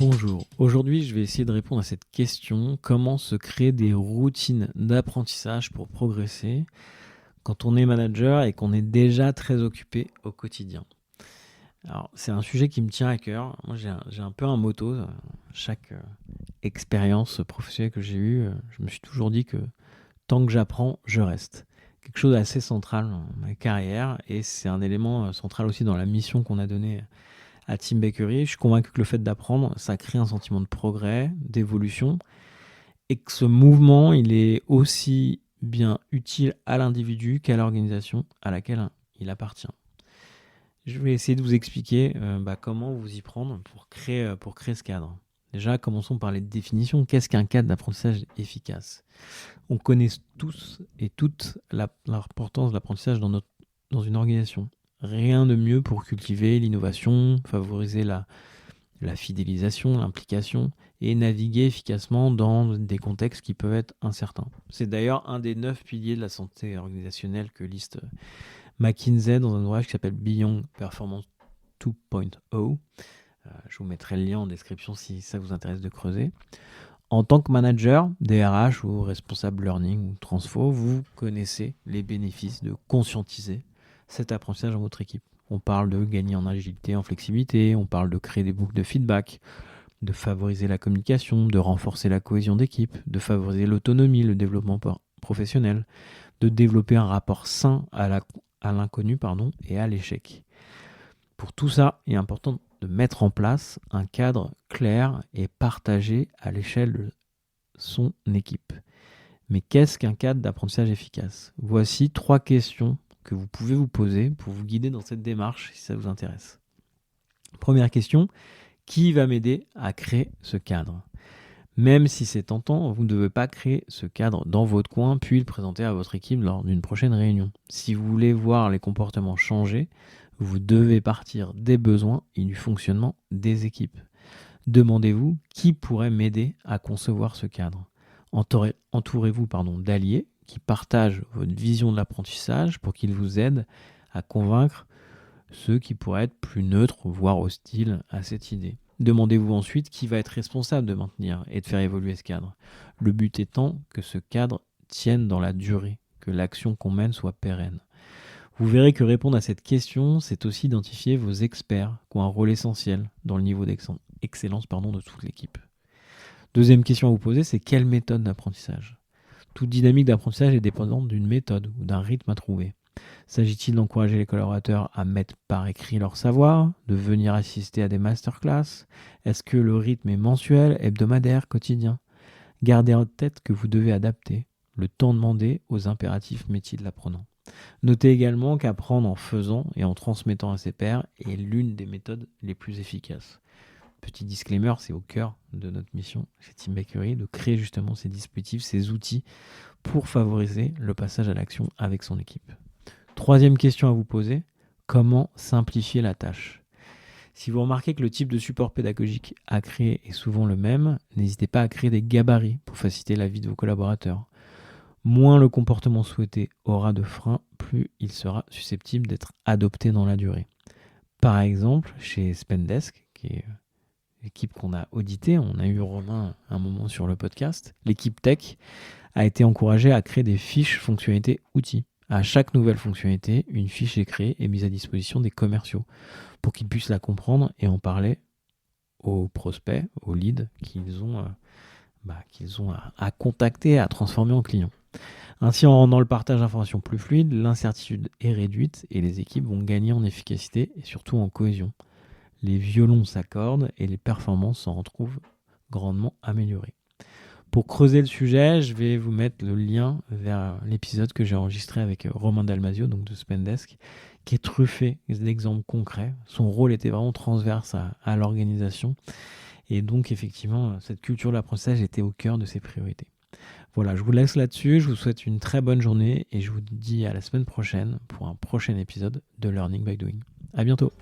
Bonjour, aujourd'hui je vais essayer de répondre à cette question, comment se créer des routines d'apprentissage pour progresser quand on est manager et qu'on est déjà très occupé au quotidien. Alors c'est un sujet qui me tient à cœur, moi j'ai un peu un motto, chaque expérience professionnelle que j'ai eue, je me suis toujours dit que tant que j'apprends, je reste. Quelque chose d'assez central dans ma carrière et c'est un élément central aussi dans la mission qu'on a donnée à Team Bakery. Je suis convaincu que le fait d'apprendre, ça crée un sentiment de progrès, d'évolution, et que ce mouvement, il est aussi bien utile à l'individu qu'à l'organisation à laquelle il appartient. Je vais essayer de vous expliquer comment vous y prendre pour créer ce cadre. Déjà, commençons par les définitions. Qu'est-ce qu'un cadre d'apprentissage efficace ? On connaît tous et toutes l'importance de l'apprentissage dans une organisation. Rien de mieux pour cultiver l'innovation, favoriser la fidélisation, l'implication et naviguer efficacement dans des contextes qui peuvent être incertains. C'est d'ailleurs un des 9 piliers de la santé organisationnelle que liste McKinsey dans un ouvrage qui s'appelle Beyond Performance 2.0. Je vous mettrai le lien en description si ça vous intéresse de creuser. En tant que manager, DRH ou responsable learning ou transfo, vous connaissez les bénéfices de conscientiser cet apprentissage dans votre équipe. On parle de gagner en agilité, en flexibilité, on parle de créer des boucles de feedback, de favoriser la communication, de renforcer la cohésion d'équipe, de favoriser l'autonomie, le développement professionnel, de développer un rapport sain à l'inconnu et à l'échec. Pour tout ça, il est important de mettre en place un cadre clair et partagé à l'échelle de son équipe. Mais qu'est-ce qu'un cadre d'apprentissage efficace ? Voici 3 questions que vous pouvez vous poser pour vous guider dans cette démarche si ça vous intéresse. Première question, qui va m'aider à créer ce cadre ? Même si c'est tentant, vous ne devez pas créer ce cadre dans votre coin puis le présenter à votre équipe lors d'une prochaine réunion. Si vous voulez voir les comportements changer, vous devez partir des besoins et du fonctionnement des équipes. Demandez-vous qui pourrait m'aider à concevoir ce cadre. Entourez-vous d'alliés qui partagent votre vision de l'apprentissage pour qu'ils vous aident à convaincre ceux qui pourraient être plus neutres, voire hostiles à cette idée. Demandez-vous ensuite qui va être responsable de maintenir et de faire évoluer ce cadre. Le but étant que ce cadre tienne dans la durée, que l'action qu'on mène soit pérenne. Vous verrez que répondre à cette question, c'est aussi identifier vos experts qui ont un rôle essentiel dans le niveau d'excellence de toute l'équipe. Deuxième question à vous poser, c'est quelle méthode d'apprentissage ? Toute dynamique d'apprentissage est dépendante d'une méthode ou d'un rythme à trouver. S'agit-il d'encourager les collaborateurs à mettre par écrit leur savoir, de venir assister à des masterclass ? Est-ce que le rythme est mensuel, hebdomadaire, quotidien ? Gardez en tête que vous devez adapter le temps demandé aux impératifs métiers de l'apprenant. Notez également qu'apprendre en faisant et en transmettant à ses pairs est l'une des méthodes les plus efficaces. Petit disclaimer, c'est au cœur de notre mission chez Team Bakery de créer justement ces dispositifs, ces outils pour favoriser le passage à l'action avec son équipe. Troisième question à vous poser, comment simplifier la tâche ? Si vous remarquez que le type de support pédagogique à créer est souvent le même, n'hésitez pas à créer des gabarits pour faciliter la vie de vos collaborateurs. Moins le comportement souhaité aura de freins, plus il sera susceptible d'être adopté dans la durée. Par exemple, chez Spendesk, qui est l'équipe qu'on a auditée, on a eu Romain un moment sur le podcast, l'équipe tech a été encouragée à créer des fiches fonctionnalités outils. À chaque nouvelle fonctionnalité, une fiche est créée et mise à disposition des commerciaux pour qu'ils puissent la comprendre et en parler aux prospects, aux leads qu'ils ont à contacter, à transformer en clients. Ainsi, en rendant le partage d'informations plus fluide, l'incertitude est réduite et les équipes vont gagner en efficacité et surtout en cohésion. Les violons s'accordent et les performances s'en retrouvent grandement améliorées. Pour creuser le sujet, je vais vous mettre le lien vers l'épisode que j'ai enregistré avec Romain Dalmasio, donc de Spendesk, qui est truffé d'exemples concrets. Son rôle était vraiment transverse à l'organisation. Et donc, effectivement, cette culture de l'apprentissage était au cœur de ses priorités. Voilà, je vous laisse là-dessus. Je vous souhaite une très bonne journée et je vous dis à la semaine prochaine pour un prochain épisode de Learning by Doing. À bientôt.